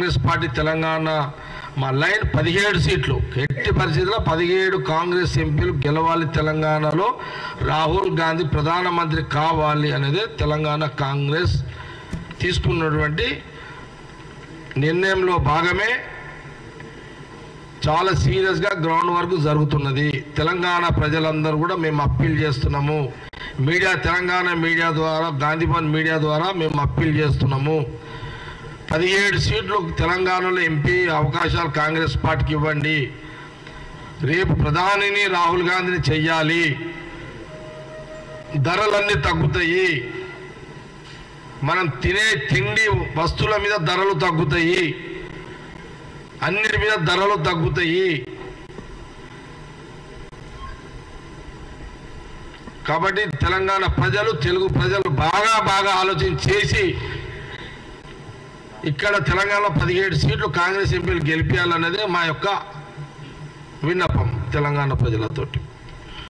Congress party Telangana మా line 17 సీట్లు, ఎట్టి పరిస్థితుల్లో 17 కాంగ్రెస్ ఎంపీలు గెలవాలి, తెలంగాణలో రాహుల్ గాంధీ ప్రధానమంత్రి కావాలి అనేది తెలంగాణ కాంగ్రెస్ తీసుకున్నటువంటి నిర్ణయంలో భాగమే. చాలా సీరియస్గా గ్రౌండ్ వర్క్ జరుగుతున్నది. తెలంగాణ ప్రజలందరూ కూడా మేము అప్పీల్ చేస్తున్నాము, మీడియా తెలంగాణ మీడియా ద్వారా, గాంధీభవన్ మీడియా ద్వారా మేము అప్పీల్ చేస్తున్నాము. 17 సీట్లు తెలంగాణలో ఎంపీ అవకాశాలు కాంగ్రెస్ పార్టీకి ఇవ్వండి. రేపు ప్రధానిని రాహుల్ గాంధీని చెయ్యాలి. ధరలన్నీ తగ్గుతాయి, మనం తినే తిండి వస్తువుల మీద ధరలు తగ్గుతాయి, అన్నిటి మీద ధరలు తగ్గుతాయి. కాబట్టి తెలంగాణ ప్రజలు, తెలుగు ప్రజలు బాగా ఆలోచన చేసి ఇక్కడ తెలంగాణలో 17 సీట్లు కాంగ్రెస్ ఎంపీలు గెలిపించాలన్నదే మా యొక్క విన్నపం తెలంగాణ ప్రజలతోటి.